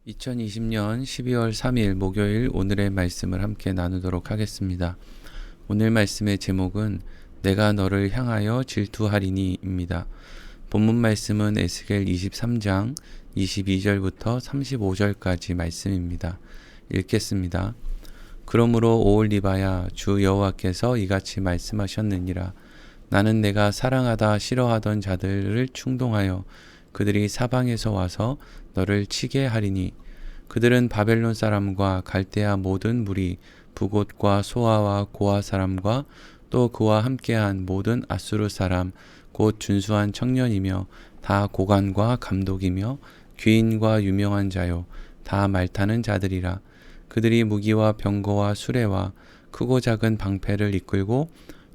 2020년 12월 3일 목요일 오늘의 말씀을 함께 나누도록 하겠습니다. 오늘 말씀의 제목은 내가 너를 향하여 질투하리니입니다. 본문 말씀은 에스겔 23장 22절부터 35절까지 말씀입니다. 읽겠습니다. 그러므로 오홀리바야, 주 여호와께서 이같이 말씀하셨느니라. 나는 내가 사랑하다 싫어하던 자들을 충동하여 그들이 사방에서 와서 너를 치게 하리니 그들은 바벨론 사람과 갈대아 모든 무리 북옷과 소아와 고아 사람과 또 그와 함께한 모든 아수르 사람 곧 준수한 청년이며 다 고관과 감독이며 귀인과 유명한 자요 다 말타는 자들이라. 그들이 무기와 병거와 수레와 크고 작은 방패를 이끌고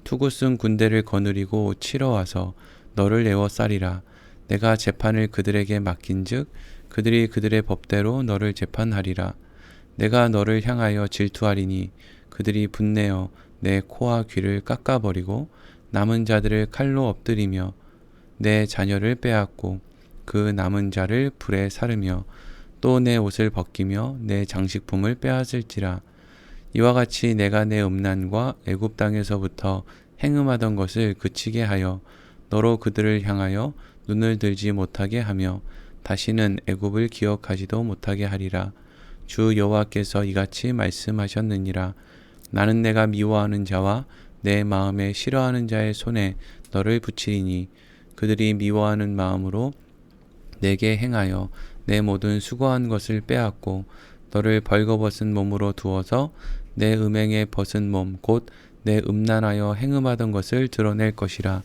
투구 쓴 군대를 거느리고 치러 와서 너를 에워싸리라. 내가 재판을 그들에게 맡긴즉 그들이 그들의 법대로 너를 재판하리라. 내가 너를 향하여 질투하리니 그들이 분내어 내 코와 귀를 깎아버리고 남은 자들을 칼로 엎드리며 내 자녀를 빼앗고 그 남은 자를 불에 사르며 또 내 옷을 벗기며 내 장식품을 빼앗을지라. 이와 같이 내가 내 음란과 애굽 땅에서부터 행음하던 것을 그치게 하여 너로 그들을 향하여 눈을 들지 못하게 하며 다시는 애굽을 기억하지도 못하게 하리라. 주 여호와께서 이같이 말씀하셨느니라. 나는 내가 미워하는 자와 내 마음에 싫어하는 자의 손에 너를 붙이리니 그들이 미워하는 마음으로 내게 행하여 내 모든 수고한 것을 빼앗고 너를 벌거벗은 몸으로 두어서 내 음행에 벗은 몸 곧 내 음란하여 행음하던 것을 드러낼 것이라.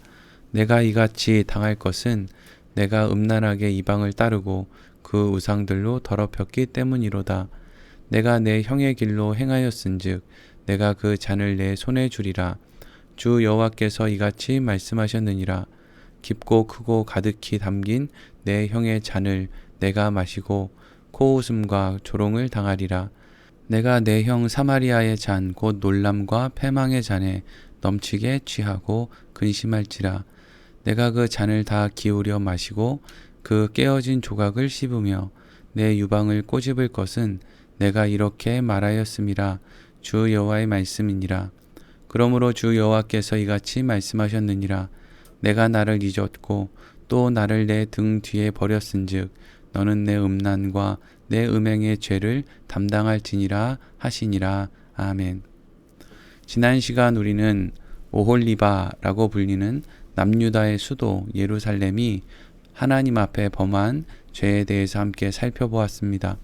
내가 이같이 당할 것은 내가 음란하게 이방을 따르고 그 우상들로 더럽혔기 때문이로다. 내가 내 형의 길로 행하였은즉 내가 그 잔을 내 손에 주리라. 주 여호와께서 이같이 말씀하셨느니라. 깊고 크고 가득히 담긴 내 형의 잔을 내가 마시고 코웃음과 조롱을 당하리라. 내가 내 형 사마리아의 잔 곧 놀람과 패망의 잔에 넘치게 취하고 근심할지라. 내가 그 잔을 다 기울여 마시고 그 깨어진 조각을 씹으며 내 유방을 꼬집을 것은 내가 이렇게 말하였음이라. 주 여호와의 말씀이니라. 그러므로 주 여호와께서 이같이 말씀하셨느니라. 내가 나를 잊었고 또 나를 내 등 뒤에 버렸은즉 너는 내 음란과 내 음행의 죄를 담당할지니라 하시니라. 아멘. 지난 시간 우리는 오홀리바라고 불리는 남유다의 수도 예루살렘이 하나님 앞에 범한 죄에 대해서 함께 살펴보았습니다.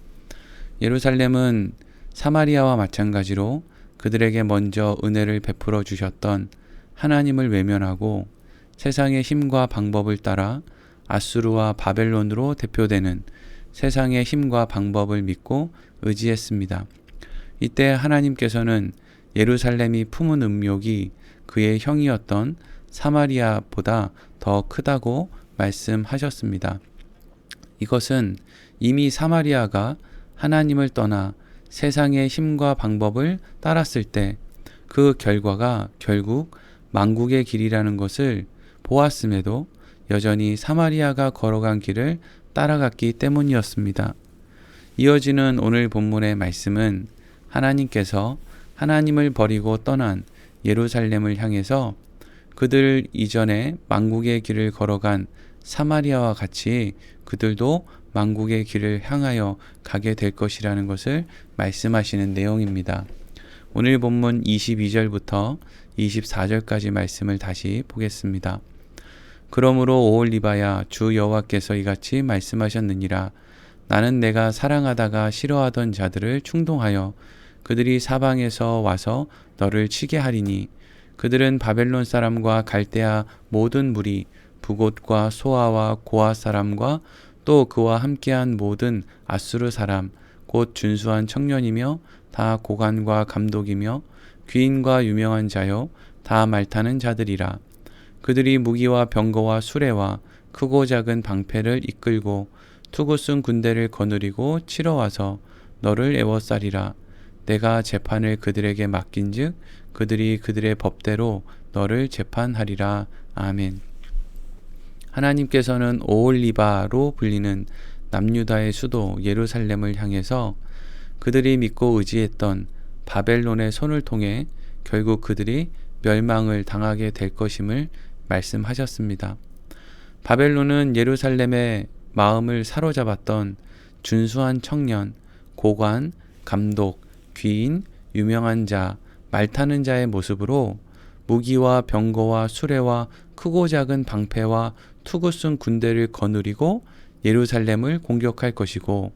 예루살렘은 사마리아와 마찬가지로 그들에게 먼저 은혜를 베풀어 주셨던 하나님을 외면하고 세상의 힘과 방법을 따라 아수르와 바벨론으로 대표되는 세상의 힘과 방법을 믿고 의지했습니다. 이때 하나님께서는 예루살렘이 품은 음욕이 그의 형이었던 사마리아보다 더 크다고 말씀하셨습니다. 이것은 이미 사마리아가 하나님을 떠나 세상의 힘과 방법을 따랐을 때 그 결과가 결국 망국의 길이라는 것을 보았음에도 여전히 사마리아가 걸어간 길을 따라갔기 때문이었습니다. 이어지는 오늘 본문의 말씀은 하나님께서 하나님을 버리고 떠난 예루살렘을 향해서 그들 이전에 망국의 길을 걸어간 사마리아와 같이 그들도 망국의 길을 향하여 가게 될 것이라는 것을 말씀하시는 내용입니다. 오늘 본문 22절부터 24절까지 말씀을 다시 보겠습니다. 그러므로 오홀리바야, 주 여호와께서 이같이 말씀하셨느니라. 나는 내가 사랑하다가 싫어하던 자들을 충동하여 그들이 사방에서 와서 너를 치게 하리니 그들은 바벨론 사람과 갈대아 모든 무리 북옷과 소아와 고아 사람과 또 그와 함께한 모든 아수르 사람 곧 준수한 청년이며 다 고관과 감독이며 귀인과 유명한 자요 다 말타는 자들이라. 그들이 무기와 병거와 수레와 크고 작은 방패를 이끌고 투구 쓴 군대를 거느리고 치러 와서 너를 에워싸리라. 내가 재판을 그들에게 맡긴즉 그들이 그들의 법대로 너를 재판하리라. 아멘. 하나님께서는 오홀리바로 불리는 남유다의 수도 예루살렘을 향해서 그들이 믿고 의지했던 바벨론의 손을 통해 결국 그들이 멸망을 당하게 될 것임을 말씀하셨습니다. 바벨론은 예루살렘의 마음을 사로잡았던 준수한 청년, 고관, 감독, 귀인, 유명한 자, 말타는 자의 모습으로 무기와 병거와 수레와 크고 작은 방패와 투구 쓴 군대를 거느리고 예루살렘을 공격할 것이고,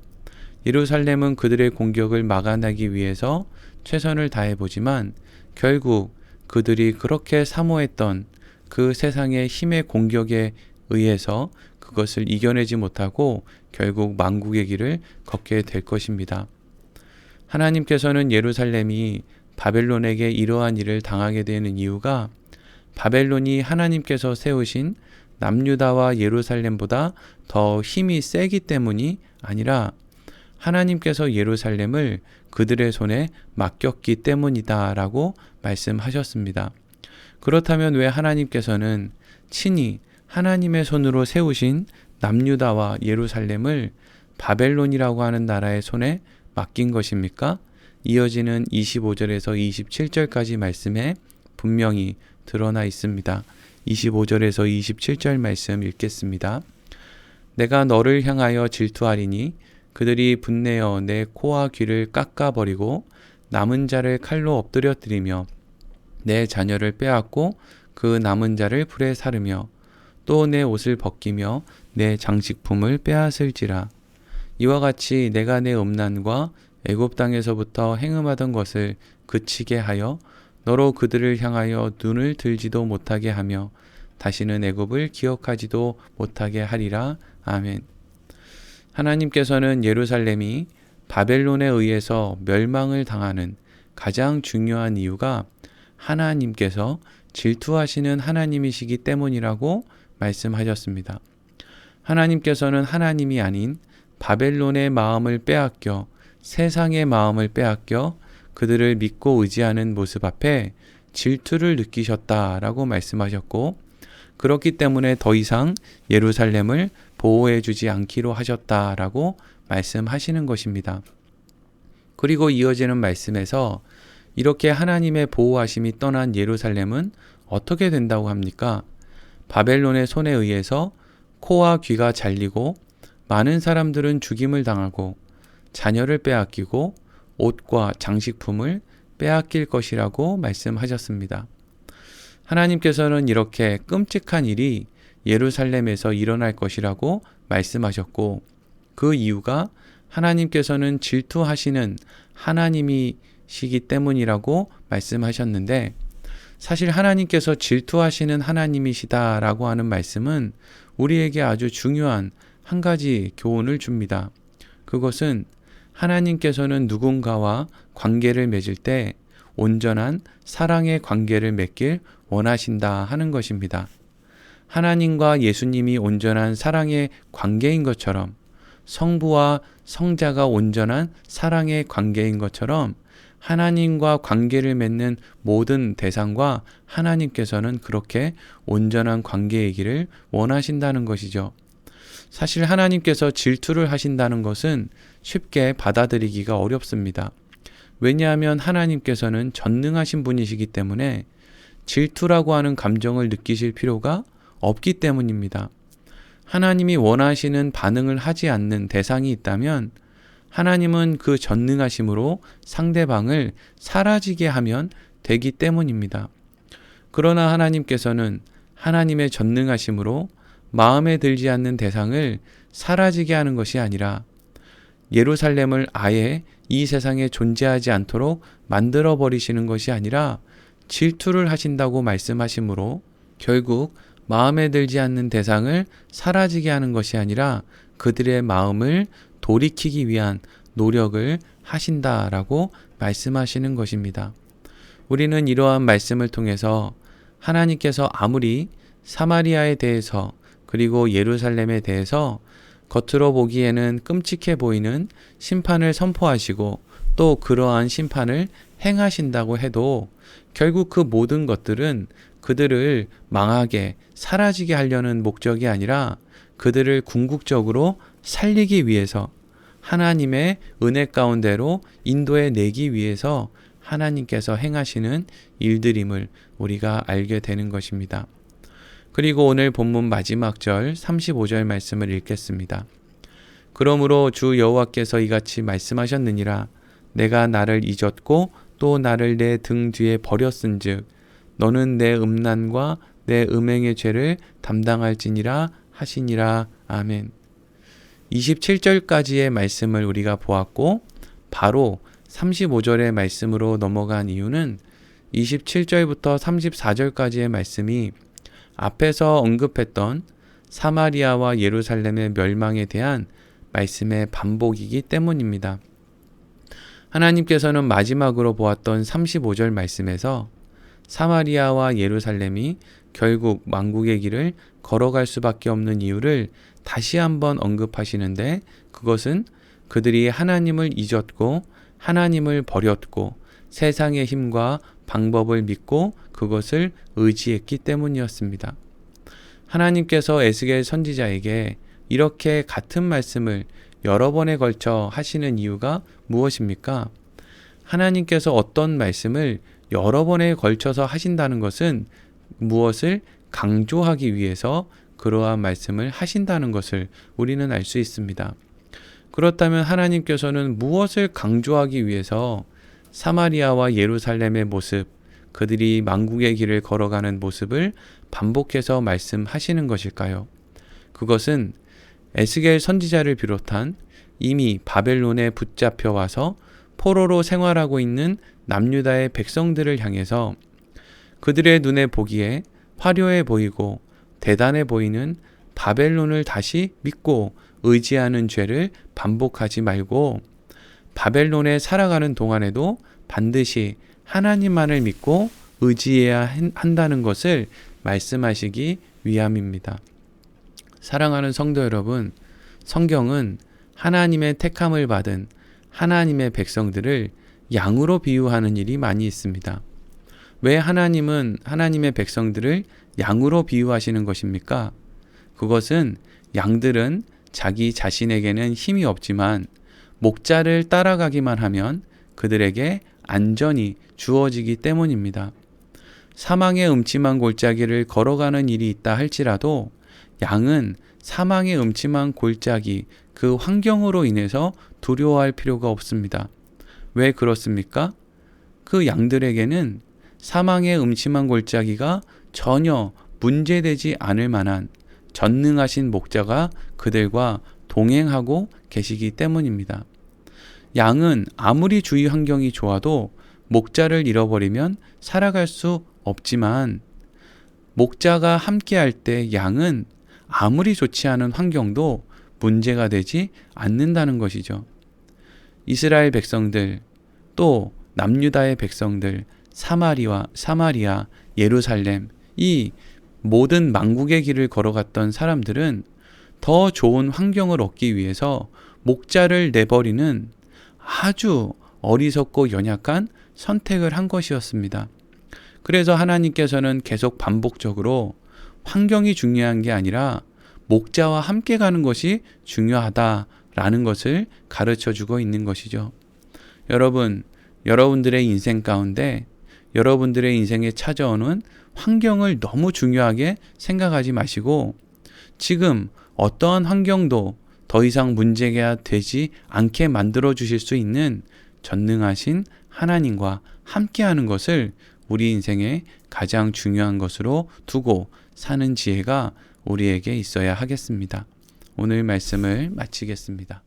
예루살렘은 그들의 공격을 막아내기 위해서 최선을 다해보지만 결국 그들이 그렇게 사모했던 그 세상의 힘의 공격에 의해서 그것을 이겨내지 못하고 결국 망국의 길을 걷게 될 것입니다. 하나님께서는 예루살렘이 바벨론에게 이러한 일을 당하게 되는 이유가 바벨론이 하나님께서 세우신 남유다와 예루살렘보다 더 힘이 세기 때문이 아니라 하나님께서 예루살렘을 그들의 손에 맡겼기 때문이다 라고 말씀하셨습니다. 그렇다면 왜 하나님께서는 친히 하나님의 손으로 세우신 남유다와 예루살렘을 바벨론이라고 하는 나라의 손에 맡긴 것입니까? 이어지는 25절에서 27절까지 말씀에 분명히 드러나 있습니다. 25절에서 27절 말씀 읽겠습니다. 내가 너를 향하여 질투하리니 그들이 분내어 내 코와 귀를 깎아버리고 남은 자를 칼로 엎드려뜨리며 내 자녀를 빼앗고 그 남은 자를 불에 사르며 또 내 옷을 벗기며 내 장식품을 빼앗을지라. 이와 같이 내가 내 음란과 애굽 땅에서부터 행음하던 것을 그치게 하여 너로 그들을 향하여 눈을 들지도 못하게 하며 다시는 애굽을 기억하지도 못하게 하리라. 아멘. 하나님께서는 예루살렘이 바벨론에 의해서 멸망을 당하는 가장 중요한 이유가 하나님께서 질투하시는 하나님이시기 때문이라고 말씀하셨습니다. 하나님께서는 하나님이 아닌 바벨론의 마음을 빼앗겨 세상의 마음을 빼앗겨 그들을 믿고 의지하는 모습 앞에 질투를 느끼셨다라고 말씀하셨고, 그렇기 때문에 더 이상 예루살렘을 보호해 주지 않기로 하셨다라고 말씀하시는 것입니다. 그리고 이어지는 말씀에서 이렇게 하나님의 보호하심이 떠난 예루살렘은 어떻게 된다고 합니까? 바벨론의 손에 의해서 코와 귀가 잘리고 많은 사람들은 죽임을 당하고 자녀를 빼앗기고 옷과 장식품을 빼앗길 것이라고 말씀하셨습니다. 하나님께서는 이렇게 끔찍한 일이 예루살렘에서 일어날 것이라고 말씀하셨고, 그 이유가 하나님께서는 질투하시는 하나님이시기 때문이라고 말씀하셨는데, 사실 하나님께서 질투하시는 하나님이시다라고 하는 말씀은 우리에게 아주 중요한 한 가지 교훈을 줍니다. 그것은 하나님께서는 누군가와 관계를 맺을 때 온전한 사랑의 관계를 맺길 원하신다 하는 것입니다. 하나님과 예수님이 온전한 사랑의 관계인 것처럼, 성부와 성자가 온전한 사랑의 관계인 것처럼 하나님과 관계를 맺는 모든 대상과 하나님께서는 그렇게 온전한 관계이기를 원하신다는 것이죠. 사실 하나님께서 질투를 하신다는 것은 쉽게 받아들이기가 어렵습니다. 왜냐하면 하나님께서는 전능하신 분이시기 때문에 질투라고 하는 감정을 느끼실 필요가 없기 때문입니다. 하나님이 원하시는 반응을 하지 않는 대상이 있다면 하나님은 그 전능하심으로 상대방을 사라지게 하면 되기 때문입니다. 그러나 하나님께서는 하나님의 전능하심으로 마음에 들지 않는 대상을 사라지게 하는 것이 아니라 예루살렘을 아예 이 세상에 존재하지 않도록 만들어 버리시는 것이 아니라 질투를 하신다고 말씀하시므로 결국 마음에 들지 않는 대상을 사라지게 하는 것이 아니라 그들의 마음을 돌이키기 위한 노력을 하신다라고 말씀하시는 것입니다. 우리는 이러한 말씀을 통해서 하나님께서 아무리 사마리아에 대해서 그리고 예루살렘에 대해서 겉으로 보기에는 끔찍해 보이는 심판을 선포하시고 또 그러한 심판을 행하신다고 해도 결국 그 모든 것들은 그들을 망하게 사라지게 하려는 목적이 아니라 그들을 궁극적으로 살리기 위해서, 하나님의 은혜 가운데로 인도해 내기 위해서 하나님께서 행하시는 일들임을 우리가 알게 되는 것입니다. 그리고 오늘 본문 마지막 절 35절 말씀을 읽겠습니다. 그러므로 주 여호와께서 이같이 말씀하셨느니라. 내가 나를 잊었고 또 나를 내 등 뒤에 버렸은즉 너는 내 음란과 내 음행의 죄를 담당할지니라 하시니라. 아멘. 27절까지의 말씀을 우리가 보았고 바로 35절의 말씀으로 넘어간 이유는 27절부터 34절까지의 말씀이 앞에서 언급했던 사마리아와 예루살렘의 멸망에 대한 말씀의 반복이기 때문입니다. 하나님께서는 마지막으로 보았던 35절 말씀에서 사마리아와 예루살렘이 결국 망국의 길을 걸어갈 수밖에 없는 이유를 다시 한번 언급하시는데, 그것은 그들이 하나님을 잊었고 하나님을 버렸고 세상의 힘과 방법을 믿고 그것을 의지했기 때문이었습니다. 하나님께서 에스겔 선지자에게 이렇게 같은 말씀을 여러 번에 걸쳐 하시는 이유가 무엇입니까? 하나님께서 어떤 말씀을 여러 번에 걸쳐서 하신다는 것은 무엇을 강조하기 위해서 그러한 말씀을 하신다는 것을 우리는 알 수 있습니다. 그렇다면 하나님께서는 무엇을 강조하기 위해서 사마리아와 예루살렘의 모습, 그들이 망국의 길을 걸어가는 모습을 반복해서 말씀하시는 것일까요? 그것은 에스겔 선지자를 비롯한 이미 바벨론에 붙잡혀 와서 포로로 생활하고 있는 남유다의 백성들을 향해서 그들의 눈에 보기에 화려해 보이고 대단해 보이는 바벨론을 다시 믿고 의지하는 죄를 반복하지 말고 바벨론에 살아가는 동안에도 반드시 하나님만을 믿고 의지해야 한다는 것을 말씀하시기 위함입니다. 사랑하는 성도 여러분, 성경은 하나님의 택함을 받은 하나님의 백성들을 양으로 비유하는 일이 많이 있습니다. 왜 하나님은 하나님의 백성들을 양으로 비유하시는 것입니까? 그것은 양들은 자기 자신에게는 힘이 없지만 목자를 따라가기만 하면 그들에게 안전이 주어지기 때문입니다. 사망의 음침한 골짜기를 걸어가는 일이 있다 할지라도 양은 사망의 음침한 골짜기, 그 환경으로 인해서 두려워할 필요가 없습니다. 왜 그렇습니까? 그 양들에게는 사망의 음침한 골짜기가 전혀 문제되지 않을 만한 전능하신 목자가 그들과 동행하고 계시기 때문입니다. 양은 아무리 주위 환경이 좋아도 목자를 잃어버리면 살아갈 수 없지만 목자가 함께할 때 양은 아무리 좋지 않은 환경도 문제가 되지 않는다는 것이죠. 이스라엘 백성들, 또 남유다의 백성들, 사마리아, 예루살렘, 이 모든 망국의 길을 걸어갔던 사람들은 더 좋은 환경을 얻기 위해서 목자를 내버리는 아주 어리석고 연약한 선택을 한 것이었습니다. 그래서 하나님께서는 계속 반복적으로 환경이 중요한 게 아니라 목자와 함께 가는 것이 중요하다라는 것을 가르쳐 주고 있는 것이죠. 여러분, 여러분들의 인생 가운데 여러분들의 인생에 찾아오는 환경을 너무 중요하게 생각하지 마시고 지금 어떠한 환경도 더 이상 문제가 되지 않게 만들어 주실 수 있는 전능하신 하나님과 함께하는 것을 우리 인생의 가장 중요한 것으로 두고 사는 지혜가 우리에게 있어야 하겠습니다. 오늘 말씀을 마치겠습니다.